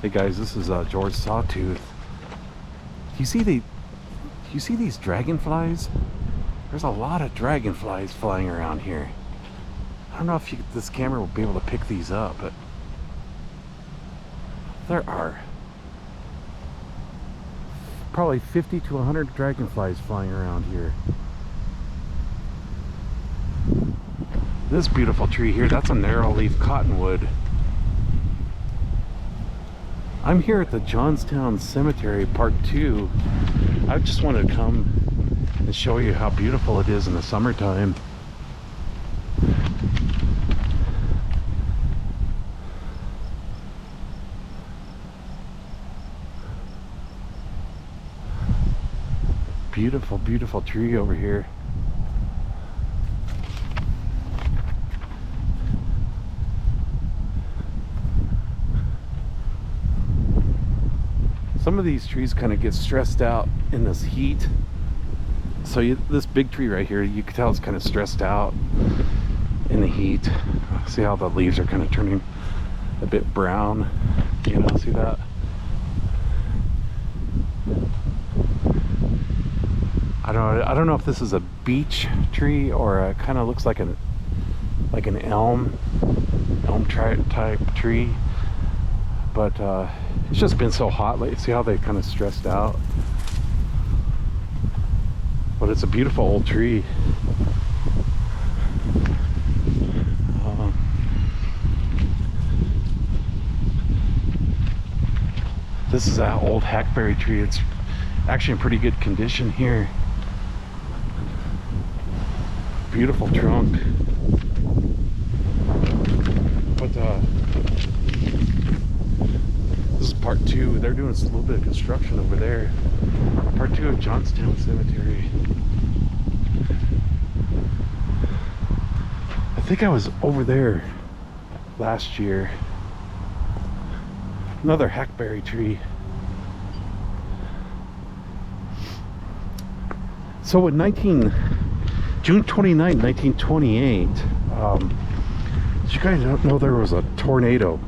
Hey guys, this is George Sawtooth. You see these dragonflies? There's a lot of dragonflies flying around here. I don't know if this camera will be able to pick these up, but there are probably 50 to 100 dragonflies flying around here. This beautiful tree here, that's a narrow-leaf cottonwood. I'm here at the Johnstown Cemetery, Part 2. I just wanted to come and show you how beautiful it is in the summertime. Beautiful, beautiful tree over here. Some of these trees kind of get stressed out in this heat. So this big tree right here, you can tell it's kind of stressed out in the heat. See how the leaves are kind of turning a bit brown? You know, see that? I don't know if this is a beech tree or it kind of looks like an elm type tree, but it's just been so hot lately. See how they kind of stressed out? But it's a beautiful old tree. This is an old hackberry tree. It's actually in pretty good condition here. Beautiful trunk. But this is part 2. They're doing a little bit of construction over there. Part 2 of Johnstown Cemetery. I think I was over there last year. Another hackberry tree. So in June 29, 1928, did you guys know there was a tornado?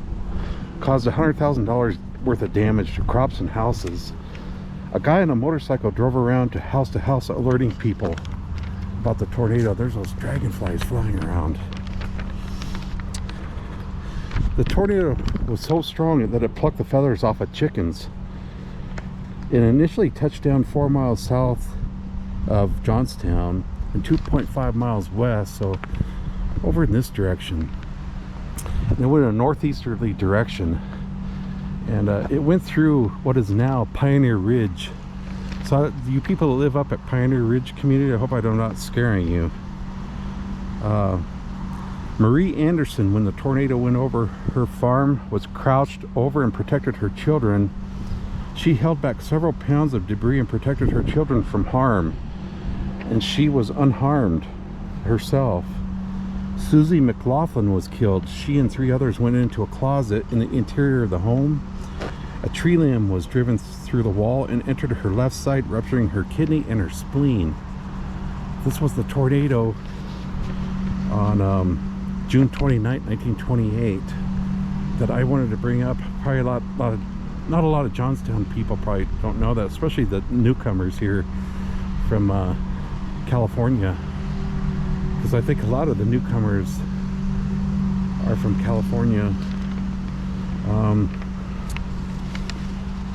Caused $100,000 worth of damage to crops and houses. A guy on a motorcycle drove around to house alerting people about the tornado. There's those dragonflies flying around. The tornado was so strong that it plucked the feathers off of chickens. It initially touched down 4 miles south of Johnstown and 2.5 miles west, so over in this direction. And it went in a northeasterly direction, and it went through what is now Pioneer Ridge. So you people that live up at Pioneer Ridge community, I hope I'm not scaring you. Marie Anderson, when the tornado went over her farm, was crouched over and protected her children. She held back several pounds of debris and protected her children from harm, and she was unharmed herself. Susie McLaughlin was killed. She and 3 others went into a closet in the interior of the home. A tree limb was driven through the wall and entered her left side, rupturing her kidney and her spleen. This was the tornado on June 29, 1928 that I wanted to bring up. Probably not a lot of Johnstown people probably don't know that, especially the newcomers here from California, because I think a lot of the newcomers are from California.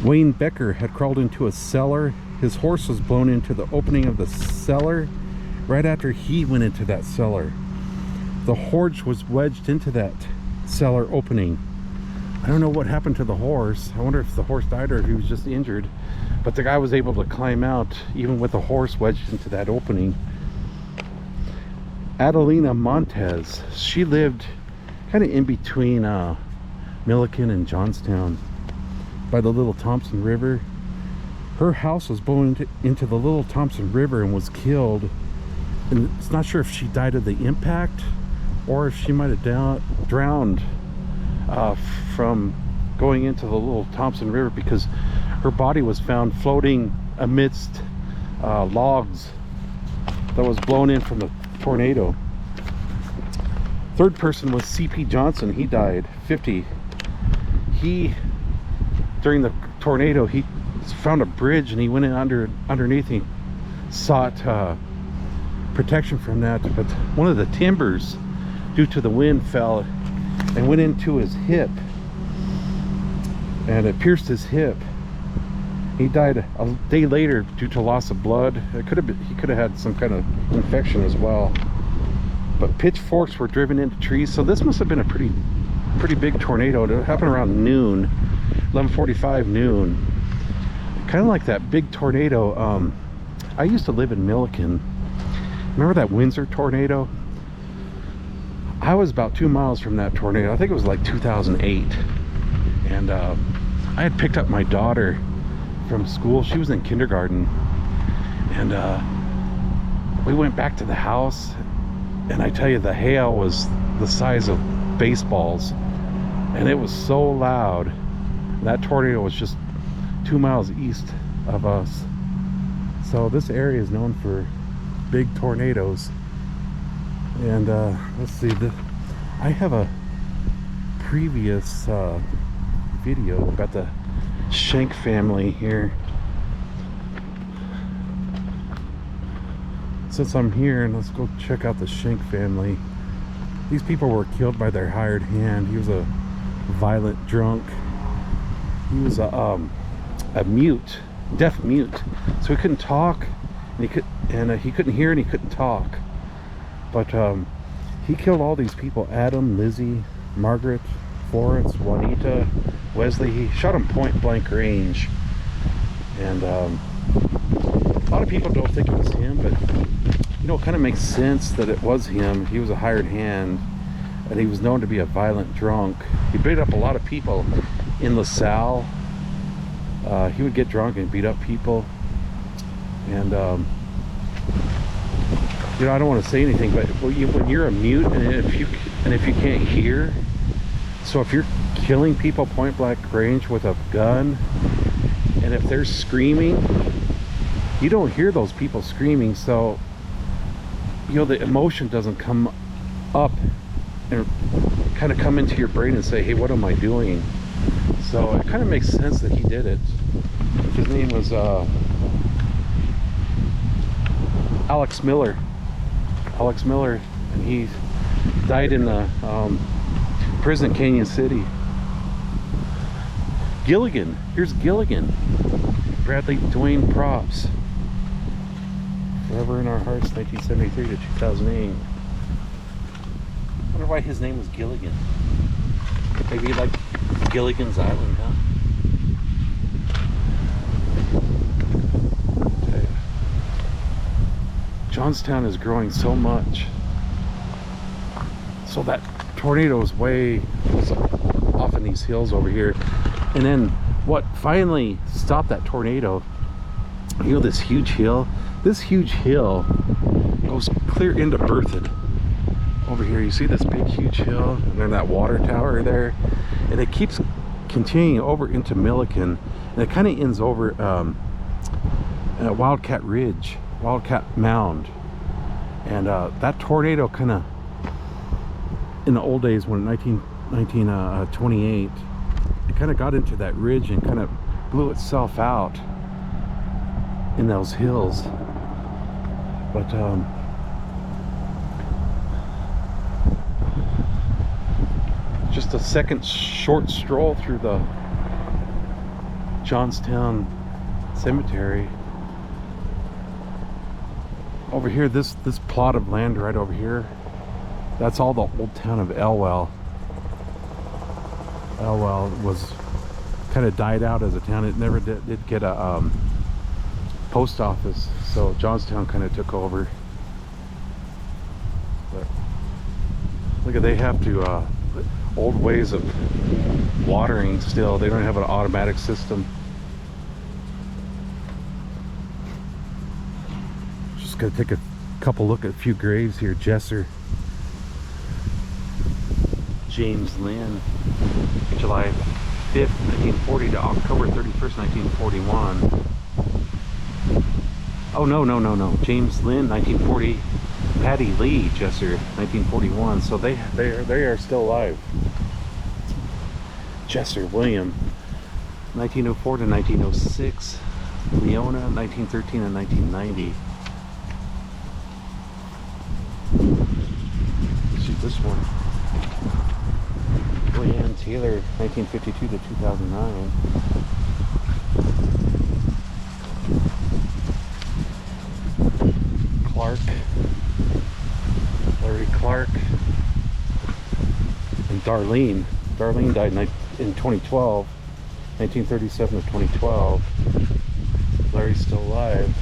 Wayne Becker had crawled into a cellar. His horse was blown into the opening of the cellar right after he went into that cellar. The horse was wedged into that cellar opening. I don't know what happened to the horse. I wonder if the horse died or if he was just injured. But the guy was able to climb out even with the horse wedged into that opening. Adelina Montez, she lived kind of in between Milliken and Johnstown by the Little Thompson River. Her house was blown into the Little Thompson River and was killed. And it's not sure if she died of the impact or if she might have drowned from going into the Little Thompson River, because her body was found floating amidst logs that was blown in from the tornado. Third person was C.P. Johnson. He died 50. He during the tornado, he found a bridge and he went in underneath. He sought protection from that, but one of the timbers, due to the wind, fell and went into his hip, and it pierced his hip. He died a day later due to loss of blood. He could have had some kind of infection as well. But pitchforks were driven into trees, so this must have been a pretty big tornado. It happened around noon, 11:45 noon. Kind of like that big tornado. I used to live in Milliken. Remember that Windsor tornado? I was about 2 miles from that tornado. I think it was like 2008. And I had picked up my daughter from school. She was in kindergarten. And we went back to the house. And I tell you, the hail was the size of baseballs. And it was so loud. That tornado was just 2 miles east of us. So this area is known for big tornadoes. And let's see, I have a previous video about the Schenck family here. Since I'm here, and let's go check out the Schenck family. These people were killed by their hired hand. He was a violent drunk. He was a mute, deaf mute, so he couldn't talk, and he couldn't hear and he couldn't talk. But he killed all these people: Adam, Lizzie, Margaret, Florence, Juanita, Wesley. He shot them point blank range, and a lot of people don't think it was him, but you know, it kind of makes sense that it was him. He was a hired hand, and he was known to be a violent drunk. He beat up a lot of people in LaSalle. He would get drunk and beat up people, and you know, I don't want to say anything, but when you're a mute, and if you can't hear, so if you're killing people point blank range with a gun, and if they're screaming, you don't hear those people screaming, so you know the emotion doesn't come up and kind of come into your brain and say, hey, what am I doing? So it kind of makes sense that he did it. His name was Alex Miller, and he died in the prison in Canyon City. Gilligan, here's Gilligan. Bradley Dwayne Props. Forever in Our Hearts, 1973 to 2008. I wonder why his name was Gilligan. Maybe like Gilligan's Island, huh? Okay. Johnstown is growing so much. So that tornado was off in these hills over here. And then what finally stopped that tornado, you know, this huge hill goes clear into Berthoud. Over here you see this big huge hill, and then that water tower there, and it keeps continuing over into Milliken, and it kind of ends over at Wildcat Ridge, Wildcat Mound. And that tornado kind of, in the old days, when 1928, it kind of got into that ridge and kind of blew itself out in those hills. But just a second short stroll through the Johnstown Cemetery. Over here, this plot of land right over here, that's all the old town of Elwell. Elwell was kind of died out as a town. It never did get a post office, so Johnstown kind of took over. But look at, they have to old ways of watering still. They don't have an automatic system. Just gonna take a couple look at a few graves here. Jesser, James Lynn, July 5th, 1940 to October 31st, 1941. Oh, no. James Lynn, 1940. Patty Lee Jesser, 1941. So they are still alive. Jesser William. 1904 to 1906. Leona, 1913 and 1990. Let's see this one. Leanne Taylor, 1952 to 2009. Clark, Larry Clark, and Darlene. Darlene died in 2012, 1937 to 2012. Larry's still alive.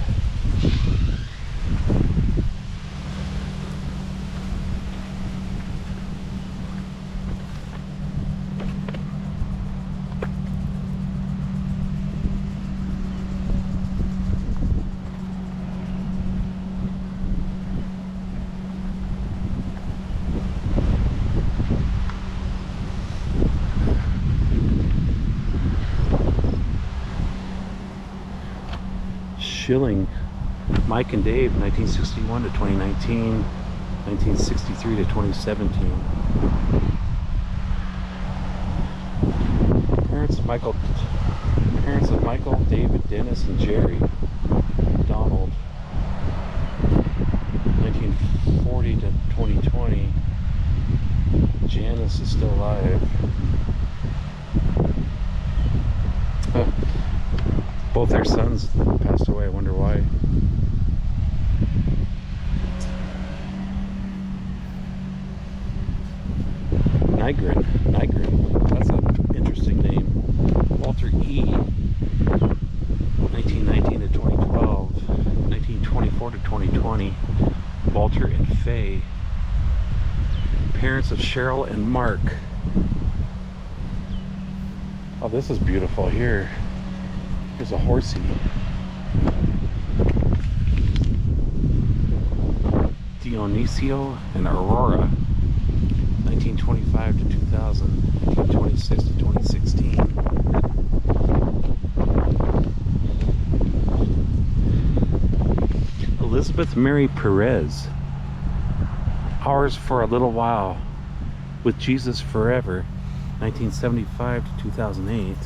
Schilling, Mike and Dave, 1961 to 2019, 1963 to 2017. Parents of Michael, David, Dennis, and Jerry. Donald, 1940 to 2020. Janice is still alive. Both their sons passed away. I wonder why. Nygren. That's an interesting name. Walter E. 1919 to 2012. 1924 to 2020. Walter and Faye. Parents of Cheryl and Mark. Oh, this is beautiful here. Here's a horsey. Dionisio and Aurora, 1925 to 2000, 1926 to 2016. Elizabeth Mary Perez, Ours for a Little While, with Jesus Forever, 1975 to 2008.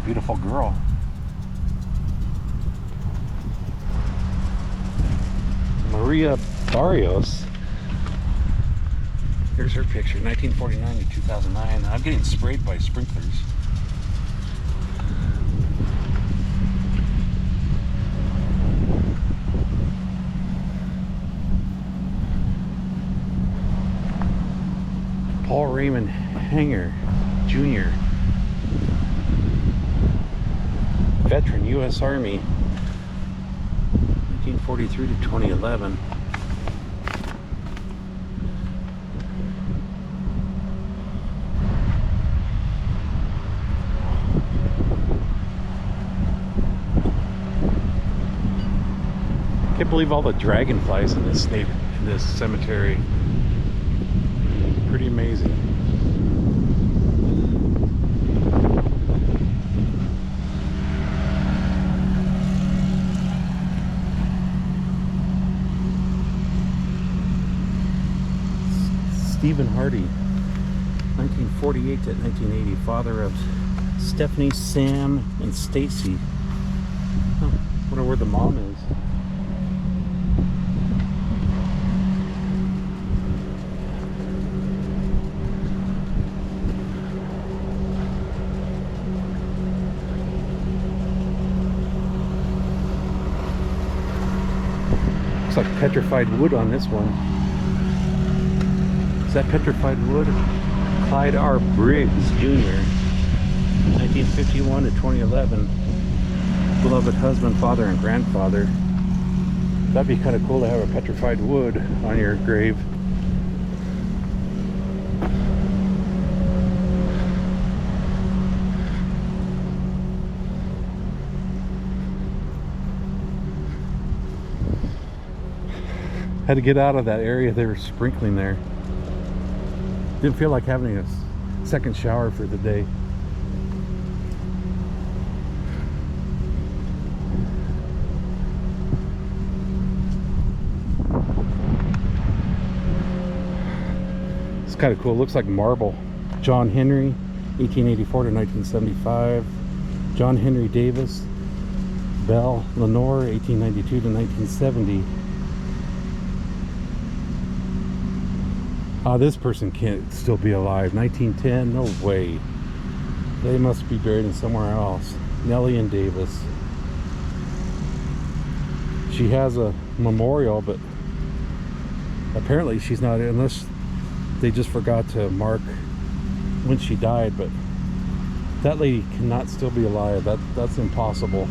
Beautiful girl. Maria Barrios. Here's her picture, 1949 to 2009. I'm getting sprayed by sprinklers. Paul Raymond Hanger, Jr. Veteran, U.S. Army, 1943 to 2011. Can't believe all the dragonflies in this cemetery. Pretty amazing. Stephen Hardy, 1948 to 1980, father of Stephanie, Sam, and Stacy. Oh, wonder where the mom is. Looks like petrified wood on this one. Is that petrified wood? Clyde R. Briggs, Jr., 1951 to 2011. Beloved husband, father, and grandfather. That'd be kind of cool to have a petrified wood on your grave. Had to get out of that area they were sprinkling there. Didn't feel like having a second shower for the day. It's kind of cool. Looks like marble. John Henry, 1884 to 1975. John Henry Davis, Belle Lenore, 1892 to 1970. This person can't still be alive. 1910, no way. They must be buried in somewhere else. Nellie and Davis. She has a memorial, but apparently she's not, unless they just forgot to mark when she died. But that lady cannot still be alive. That's impossible.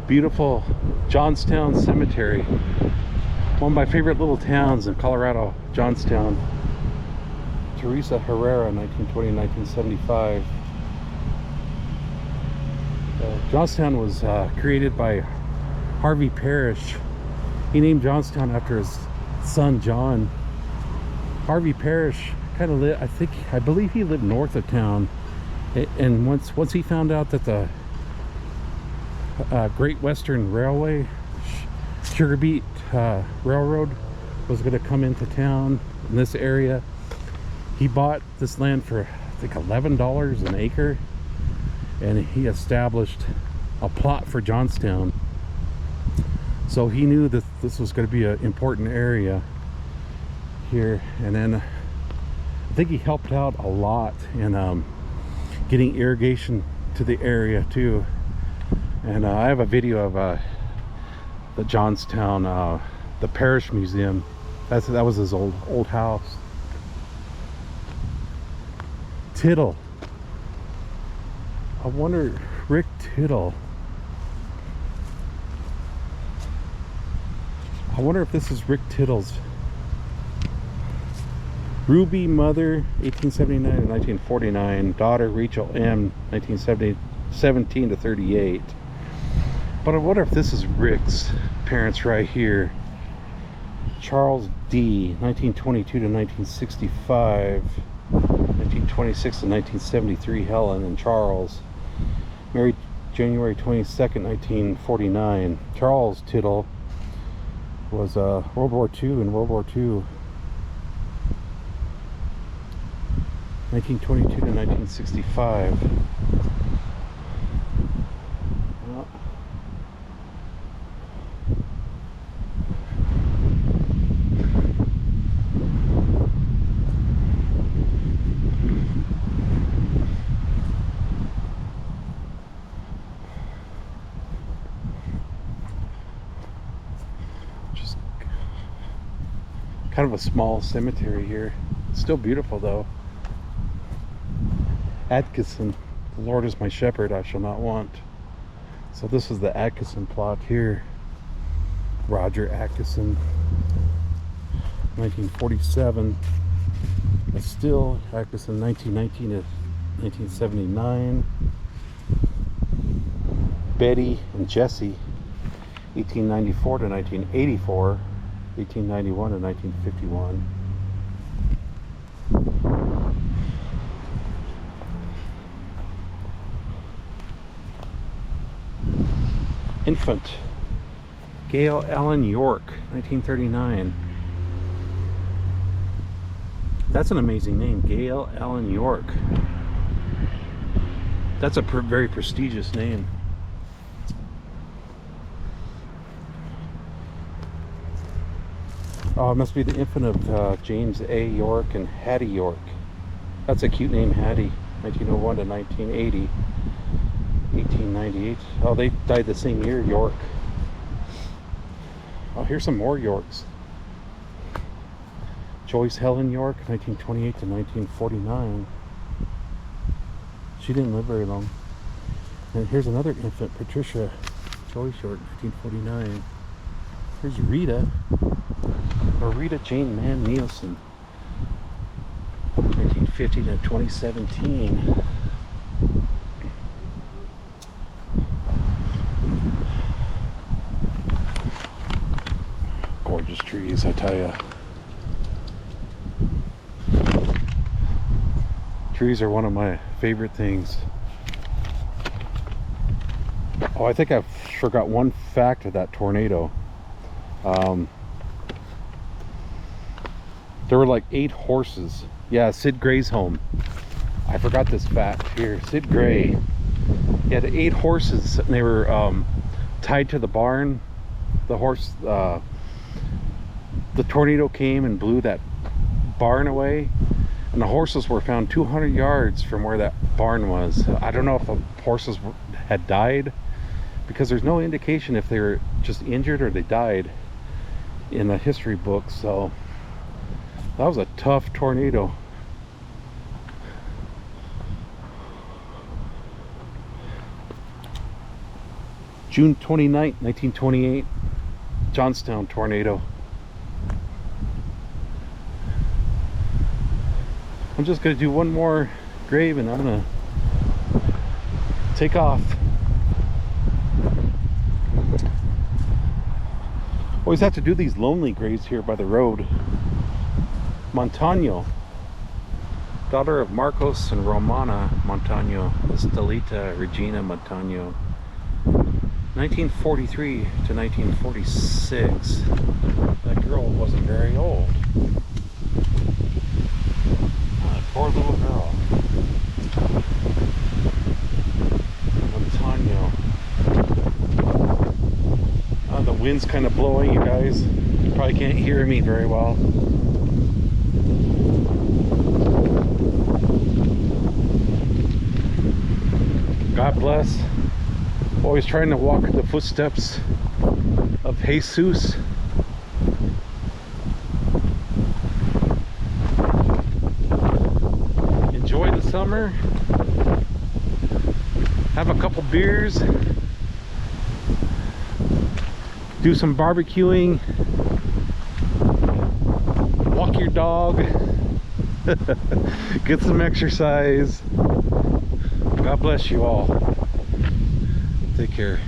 Beautiful Johnstown Cemetery. One of my favorite little towns in Colorado, Johnstown. Teresa Herrera, 1920-1975. Johnstown was created by Harvey Parrish. He named Johnstown after his son John. Harvey Parrish kind of lived, I believe he lived north of town. And once he found out that the Great Western Railway, Sugar Beet Railroad, was going to come into town in this area, he bought this land for I think $11 an acre, and he established a plot for Johnstown. So he knew that this was going to be an important area here. And then I think he helped out a lot in getting irrigation to the area too. And I have a video of the Johnstown, the Parish Museum. That was his old house. Tittle. I wonder, Rick Tittle. I wonder if this is Rick Tittle's. Ruby, mother, 1879 to 1949. Daughter, Rachel M., 1917 to 38. But I wonder if this is Rick's parents right here. Charles D., 1922 to 1965. 1926 to 1973, Helen and Charles. Married January 22nd, 1949. Charles Tittle was World War II and World War II. 1922 to 1965. Just kind of a small cemetery here. It's still beautiful though. Atkinson, the Lord is my shepherd, I shall not want. So this is the Atkinson plot here. Roger Atkinson, 1947. Still Atkinson, 1919 to 1979. Betty and Jesse, 1894 to 1984. 1891 to 1951. Infant, Gail Ellen York, 1939. That's an amazing name, Gail Ellen York. That's a very prestigious name. Oh, it must be the infant of James A. York and Hattie York. That's a cute name, Hattie. 1901 to 1980. 1898. Oh, they died the same year, York. Oh, here's some more Yorks. Joyce Helen York, 1928 to 1949. She didn't live very long. And here's another infant, Patricia Joyce York, 1949. Here's Rita, or Rita Jane Mann Nielsen, 1950 to 2017. Gorgeous trees, I tell you. Trees are one of my favorite things. Oh, I think I forgot one fact of that tornado. Um, there were like 8 horses. Yeah, Sid Gray's home. I forgot this fact here. Sid Gray. He had 8 horses, and they were tied to the barn. The tornado came and blew that barn away, and the horses were found 200 yards from where that barn was. I don't know if the horses had died, because there's no indication if they were just injured or they died in the history books. So that was a tough tornado. June 29th, 1928, Johnstown tornado. I'm just gonna do one more grave and I'm gonna take off. Always have to do these lonely graves here by the road. Montano, daughter of Marcos and Romana Montano, Estelita Regina Montano, 1943 to 1946. That girl wasn't very old. Poor little girl. Montano. The wind's kind of blowing, you guys. You probably can't hear me very well. God bless. Always trying to walk the footsteps of Jesus. Enjoy the summer. Have a couple beers. Do some barbecuing. Walk your dog. Get some exercise. God bless you all. Take care.